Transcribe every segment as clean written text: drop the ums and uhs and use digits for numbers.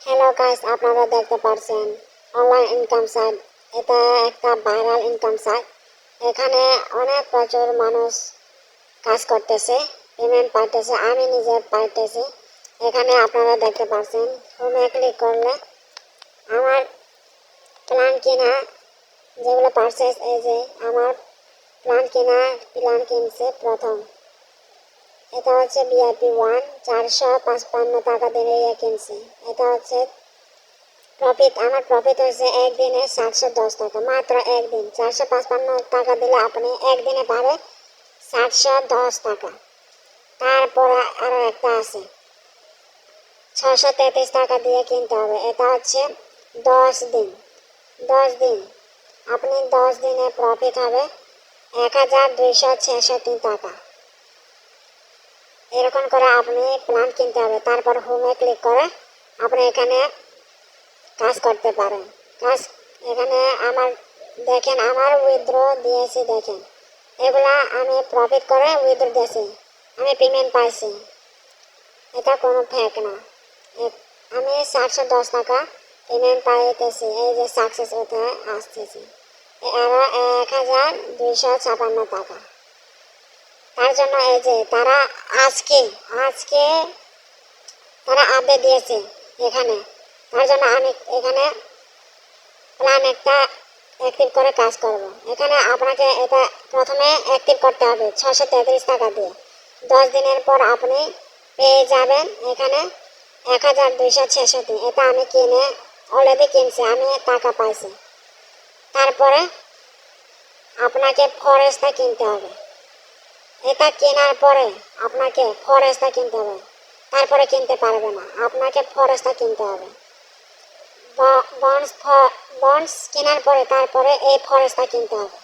Hello guys, আপনারা দেখতে পাচ্ছেন অনলাইন ইনকাম সাইট। এটা একটা ভাইরাল ইনকাম সাইট। এখানে অনেক প্রচুর মানুষ কাজ করতেছে, পেমেন্ট পাইতেছে। আমি নিজে পাইতেছি। এখানে আপনারা দেখতে পাচ্ছেন, হোমে ক্লিক করলে আমার প্ল্যান কিনা যেগুলো পারচেস, এই যে আমার প্ল্যান কিনছে প্রথম। এটা হচ্ছে VIP 1, 455 টাকা দিয়ে কিনছি। এটা হচ্ছে প্রফিট। আমার প্রফিট হয়েছে একদিনে 710 টাকা, মাত্র একদিন। 455 টাকা দিলে আপনি একদিনে পাবে 710 টাকা। তারপরে আরো একটা আছে, 633 টাকা দিয়ে কিনতে হবে। এটা হচ্ছে 10 দিন। 10 দিন আপনি 10 দিনে প্রফিট হবে 1266 টাকা। এরকম করে আপনি প্ল্যান কিনতে হবে। তারপর হোমে ক্লিক করে আপনি এখানে কাজ করতে পারেন। কাজ এখানে আমার দেখেন, আমার উইথড্র দিয়েছি। দেখেন, এগুলা আমি প্রফিট করে উইথড্র দিয়েছি, আমি পেমেন্ট পাইছি। এটা কোনো ফেক না। আমি 710 টাকা পেমেন্ট পাইতেছি। এই যে সাকসেস হতে আসতেছি, আরো 1256 টাকা। তার জন্য এই যে তারা আজকে আজকে তারা আপডেট দিয়েছে এখানে। তার জন্য আমি এখানে প্ল্যান একটা অ্যাক্টিভ করে কাজ করব। এখানে আপনাকে এটা প্রথমে অ্যাক্টিভ করতে হবে 633 টাকা দিয়ে। 10 দিনের পর আপনি পেয়ে যাবেন এখানে 1266। এটা আমি কিনে অলরেডি কিনছি, আমি টাকা পাইছি। তারপরে আপনাকে ফরেস্টটা কিনতে হবে। এটা কেনার পরে আপনাকে ফরেস্টটা কিনতে হবে, তারপরে কিনতে পারবে না। আপনাকে ফরেস্টটা কিনতে হবে। বন্ডস কেনার পরে তারপরে এই ফরেস্টটা কিনতে হবে।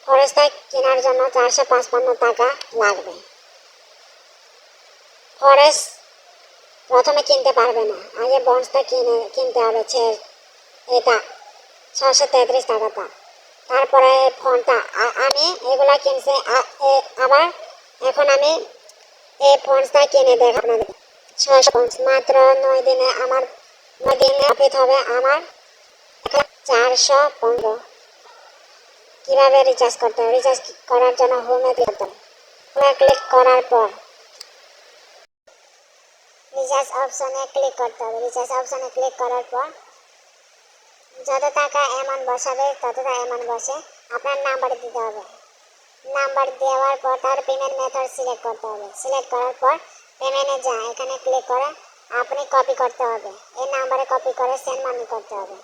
ফরেস্টটা কেনার জন্য 455 টাকা লাগবে। ফরেস্ট প্রথমে কিনতে পারবে না, আগে বন্ডসটা কিনতে হবে। এটা 633 টাকাটা। তারপরে ফোনটা আমি এগুলা কিনছি। আবার এখন আমি এই ফোনটা কিনে দেখ আপনাদের। 600 মাত্র 9 দিনে আমার 9 দিনে প্রফিট হবে আমার 415। কিভাবে রিচার্জ করতে হবে? রিচার্জ করার জন্য হোমে ক্লিক করতে হবে। হোমে ক্লিক করার পর রিচার্জ অপশনে ক্লিক করতে হবে। রিচার্জ অপশনে ক্লিক করার পর যত টাকা অ্যামাউন্ট বসাবে ততটা অ্যামাউন্ট বসে আপনার নাম্বার দিতে হবে। নাম্বার দেওয়ার পর তার পেমেন্ট মেথড সিলেক্ট করতে হবে। সিলেক্ট করার পর পেমেন্টে যা, এখানে ক্লিক করে আপনি কপি করতে হবে। এই নাম্বারে কপি করে সেন্ড মানি করতে হবে।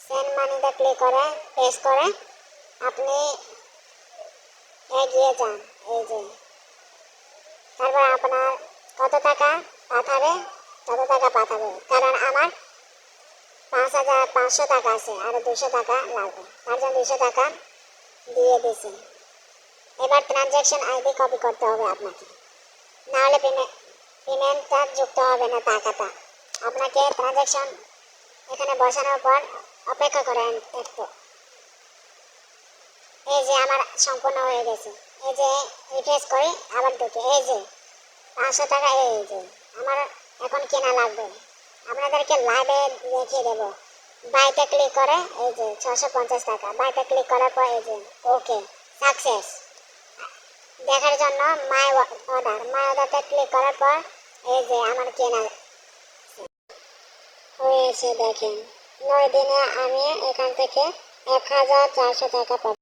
সেন্ড মানিতে ক্লিক করে পেস্ট করে আপনি এগিয়ে যান। এই যে তারপর আপনার কত টাকা পাঠাবে তত টাকা পাঠাবে। কারণ আমার 5500 টাকা আছে, আরো 200 টাকা লাগবে। তার জন্য 200 টাকা দিয়ে দিছি। এবার ট্রানজ্যাকশন আইডি কপি করতে হবে আপনাকে, নাহলে পেমেন্টটা যুক্ত হবে না টাকাটা। আপনাকে ট্রানজ্যাকশন এখানে বসানোর পর অপেক্ষা করেন একটু। এই যে আমার সম্পূর্ণ হয়ে গেছে। এই যে রিফ্রেশ করি, আবার ঢুকে এই যে 500 টাকা। এই যে আমার এখন কেনা লাগবে, আপনাদেরকে লাইভে দেখিয়ে দেবো। বাইতে ক্লিক করে এই যে 650 টাকা। বাইতে ক্লিক করার পর এই যে ওকে সাকসেস দেখার জন্য মাই অর্ডারতে ক্লিক করার পর এই যে আমার কেনা হয়েছে। দেখেন, 9 দিনে আমি এখান থেকে 1400 টাকা পাবো।